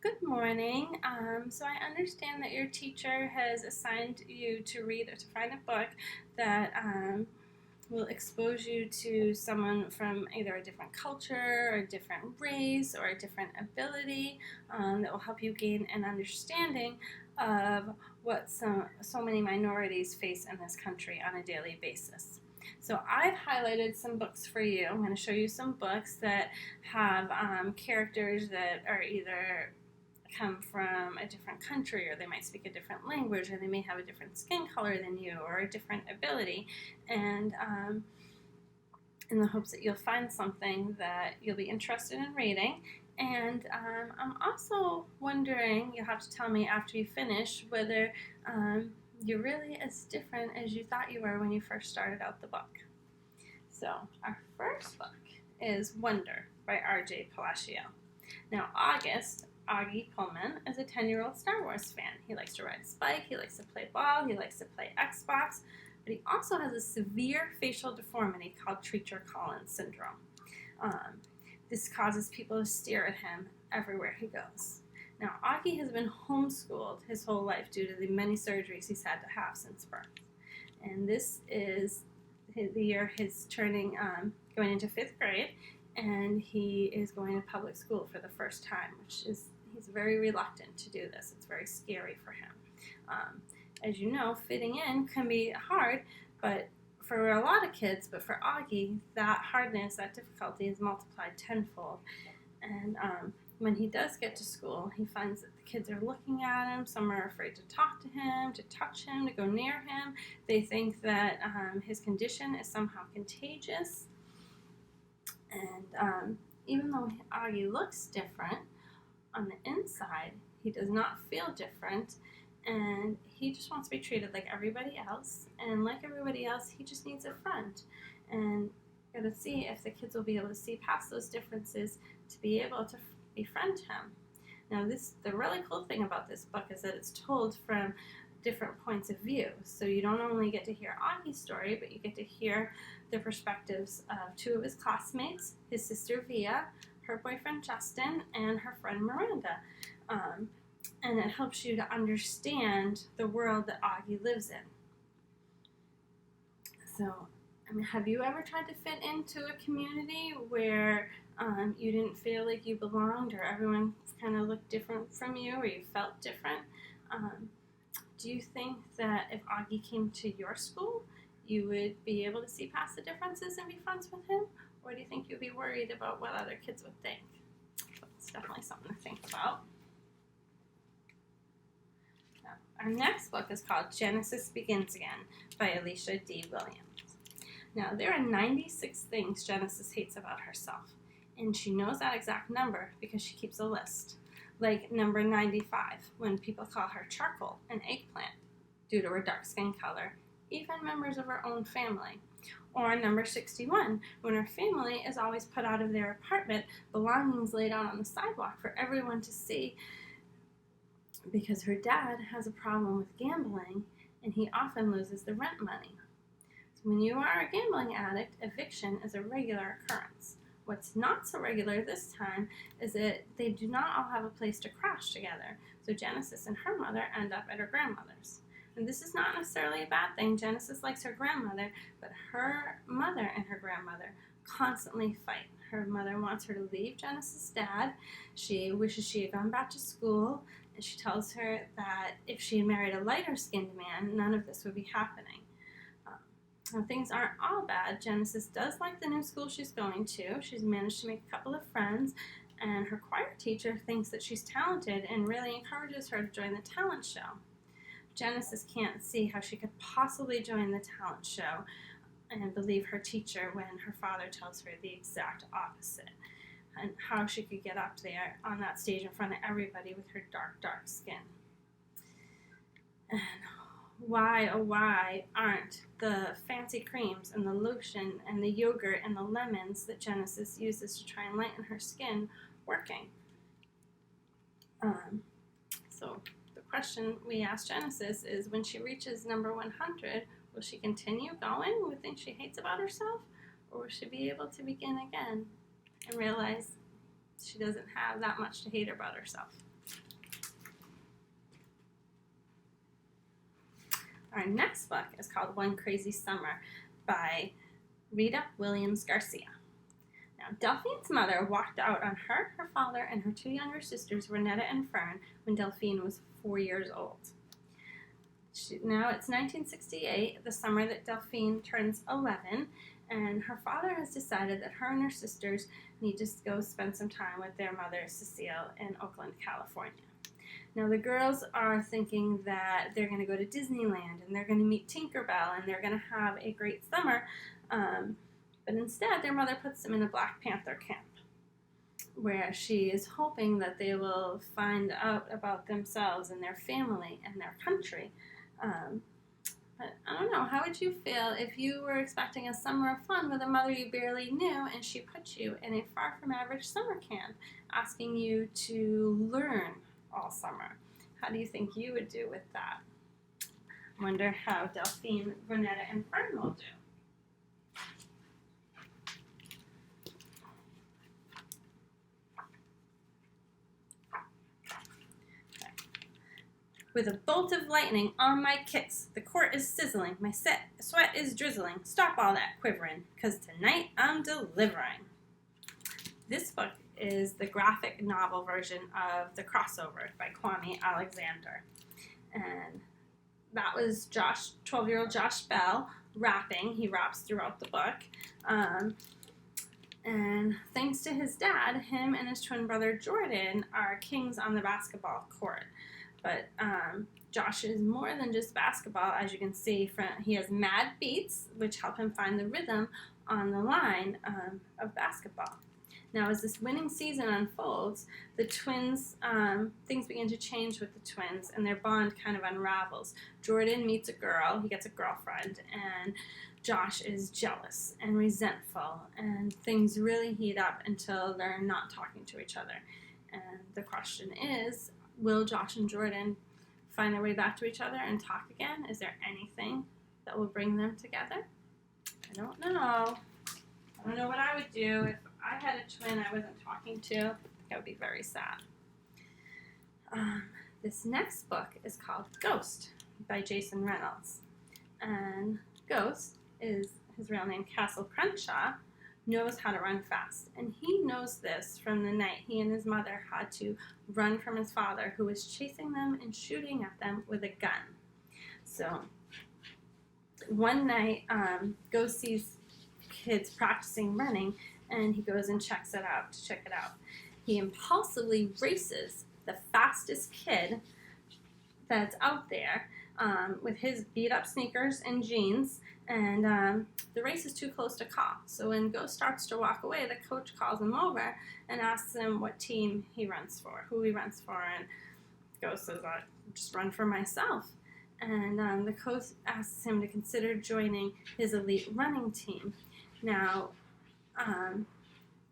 Good morning. So I understand that your teacher has assigned you to read or to find a book that will expose you to someone from either a different culture, or a different race, or a different ability that will help you gain an understanding of what so many minorities face in this country on a daily basis. So I've highlighted some books for you. I'm going to show you some books that have characters that are either come from a different country, or they might speak a different language, or they may have a different skin color than you, or a different ability, and in the hopes that you'll find something that you'll be interested in reading. And I'm also wondering, you'll have to tell me after you finish, whether you're really as different as you thought you were when you first started out the book. So our first book is Wonder by R.J. Palacio. Now Augie Pullman is a 10-year-old Star Wars fan. He likes to ride his bike, he likes to play ball, he likes to play Xbox, but he also has a severe facial deformity called Treacher Collins syndrome. This causes people to stare at him everywhere he goes. Now, Augie has been homeschooled his whole life due to the many surgeries he's had to have since birth. And this is the year he's turning, going into 5th grade, and he is going to public school for the first time, he's very reluctant to do this. It's very scary for him. As you know, fitting in can be hard, but for a lot of kids, but for Augie, that hardness, that difficulty is multiplied tenfold. And when he does get to school, he finds that the kids are looking at him. Some are afraid to talk to him, to touch him, to go near him. They think that his condition is somehow contagious. And even though Augie looks different, on the inside, he does not feel different, and he just wants to be treated like everybody else. And like everybody else, he just needs a friend. And got to see if the kids will be able to see past those differences to be able to befriend him. Now, the really cool thing about this book is that it's told from different points of view. So you don't only get to hear Augie's story, but you get to hear the perspectives of 2 of his classmates, his sister Via, her boyfriend Justin, and her friend Miranda. And it helps you to understand the world that Augie lives in. So, have you ever tried to fit into a community where you didn't feel like you belonged, or everyone kind of looked different from you, or you felt different? Do you think that if Augie came to your school, you would be able to see past the differences and be friends with him? Or do you think you'd be worried about what other kids would think? So it's definitely something to think about. Now, our next book is called Genesis Begins Again by Alicia D. Williams. Now, there are 96 things Genesis hates about herself, and she knows that exact number because she keeps a list. Like number 95, when people call her charcoal and eggplant due to her dark skin color, even members of her own family. Or number 61, when her family is always put out of their apartment, belongings laid out on the sidewalk for everyone to see, because her dad has a problem with gambling and he often loses the rent money. So when you are a gambling addict, eviction is a regular occurrence. What's not so regular this time is that they do not all have a place to crash together. So Genesis and her mother end up at her grandmother's. And this is not necessarily a bad thing. Genesis likes her grandmother, but her mother and her grandmother constantly fight. Her mother wants her to leave Genesis' dad. She wishes she had gone back to school, and she tells her that if she had married a lighter-skinned man, none of this would be happening. Now, things aren't all bad. Genesis does like the new school she's going to. She's managed to make a couple of friends, and her choir teacher thinks that she's talented and really encourages her to join the talent show. Genesis can't see how she could possibly join the talent show and believe her teacher when her father tells her the exact opposite, and how she could get up there on that stage in front of everybody with her dark skin. And why, oh why, aren't the fancy creams and the lotion and the yogurt and the lemons that Genesis uses to try and lighten her skin working? So the question we ask Genesis is, when she reaches number 100, will she continue going with things she hates about herself, or will she be able to begin again and realize she doesn't have that much to hate about herself? Our next book is called One Crazy Summer by Rita Williams Garcia. Now, Delphine's mother walked out on her, her father, and her two younger sisters, Renetta and Fern, when Delphine was 4 years old. Now it's 1968, the summer that Delphine turns 11, and her father has decided that her and her sisters need to go spend some time with their mother, Cecile, in Oakland, California. Now the girls are thinking that they're going to go to Disneyland, and they're going to meet Tinkerbell, and they're going to have a great summer, but instead their mother puts them in a Black Panther camp, where she is hoping that they will find out about themselves and their family and their country. But I don't know, how would you feel if you were expecting a summer of fun with a mother you barely knew and she put you in a far from average summer camp asking you to learn all summer? How do you think you would do with that? I wonder how Delphine, Renetta, and Fern will do. With a bolt of lightning on my kicks, the court is sizzling, my sweat is drizzling. Stop all that quivering, 'cause tonight I'm delivering. This book is the graphic novel version of The Crossover by Kwame Alexander. And that was 12-year-old Josh Bell rapping. He raps throughout the book. And thanks to his dad, him and his twin brother Jordan are kings on the basketball court. But Josh is more than just basketball, as you can see. He has mad beats, which help him find the rhythm on the line of basketball. Now, as this winning season unfolds, the twins, things begin to change with the twins, and their bond kind of unravels. Jordan meets a girl, he gets a girlfriend, and Josh is jealous and resentful, and things really heat up until they're not talking to each other. And the question is, will Josh and Jordan find their way back to each other and talk again? Is there anything that will bring them together? I don't know. I don't know what I would do if I had a twin I wasn't talking to. I think I would be very sad. This next book is called Ghost by Jason Reynolds. And Ghost is his real name, Castle Crenshaw, knows how to run fast. And he knows this from the night he and his mother had to run from his father, who was chasing them and shooting at them with a gun. So one night, Ghost sees kids practicing running, and he goes and check it out. He impulsively races the fastest kid that's out there with his beat-up sneakers and jeans, and the race is too close to call. So when Ghost starts to walk away, the coach calls him over and asks him what team he runs for, who he runs for, and Ghost says, I just run for myself. And the coach asks him to consider joining his elite running team. Now,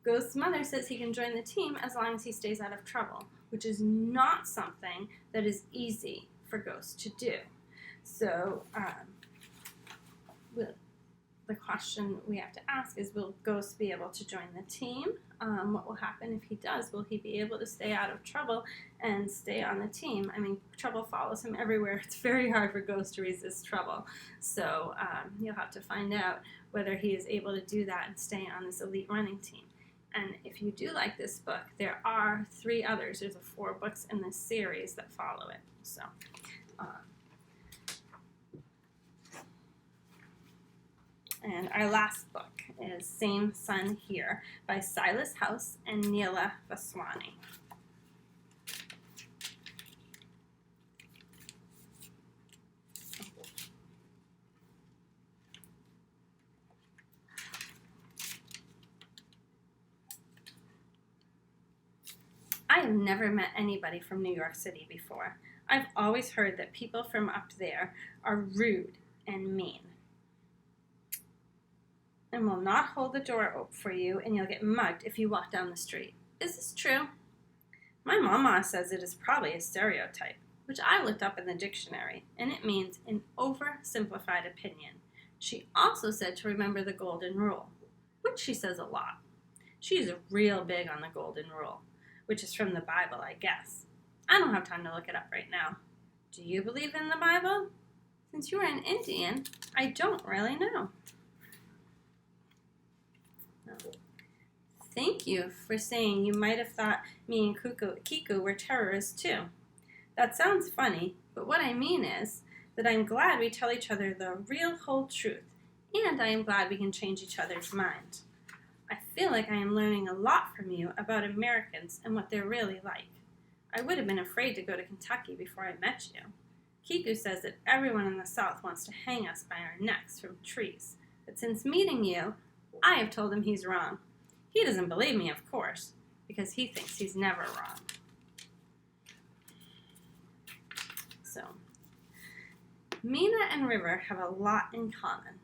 Ghost's mother says he can join the team as long as he stays out of trouble, which is not something that is easy for Ghost to do. So the question we have to ask is, will Ghost be able to join the team? What will happen if he does? Will he be able to stay out of trouble and stay on the team? I mean, trouble follows him everywhere. It's very hard for Ghost to resist trouble. So you'll have to find out whether he is able to do that and stay on this elite running team. And if you do like this book, there are 3 others. There's 4 books in this series that follow it. So, and our last book is Same Sun Here by Silas House and Neela Vaswani. I have never met anybody from New York City before. I've always heard that people from up there are rude and mean, and will not hold the door open for you, and you'll get mugged if you walk down the street. Is this true? My mama says it is probably a stereotype, which I looked up in the dictionary, and it means an oversimplified opinion. She also said to remember the golden rule, which she says a lot. She's real big on the golden rule, which is from the Bible, I guess. I don't have time to look it up right now. Do you believe in the Bible? Since you are an Indian, I don't really know. No. Thank you for saying you might have thought me and Kiku were terrorists too. That sounds funny, but what I mean is that I'm glad we tell each other the real whole truth, and I am glad we can change each other's mind. I feel like I am learning a lot from you about Americans and what they're really like. I would have been afraid to go to Kentucky before I met you. Kiku says that everyone in the South wants to hang us by our necks from trees, but since meeting you, I have told him he's wrong. He doesn't believe me, of course, because he thinks he's never wrong. So, Mina and River have a lot in common.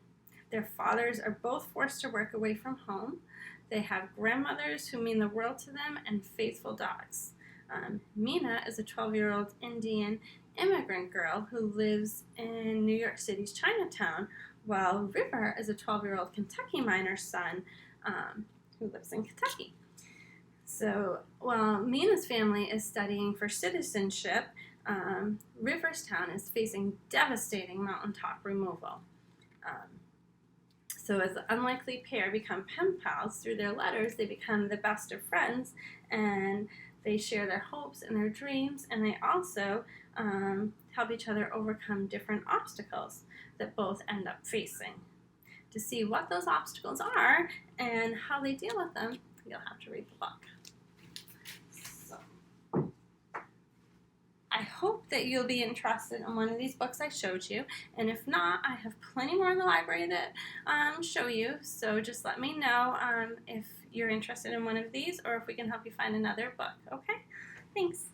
Their fathers are both forced to work away from home. They have grandmothers who mean the world to them and faithful dogs. Mina is a 12-year-old Indian immigrant girl who lives in New York City's Chinatown, while River is a 12-year-old Kentucky miner's son who lives in Kentucky. So while Mina's family is studying for citizenship, River's town is facing devastating mountaintop removal. So as the unlikely pair become pen pals through their letters, they become the best of friends, and they share their hopes and their dreams, and they also help each other overcome different obstacles that both end up facing. To see what those obstacles are and how they deal with them, you'll have to read the book. So, I hope that you'll be interested in one of these books I showed you, and if not, I have plenty more in the library that show you, so just let me know if you're interested in one of these or if we can help you find another book, okay? Thanks.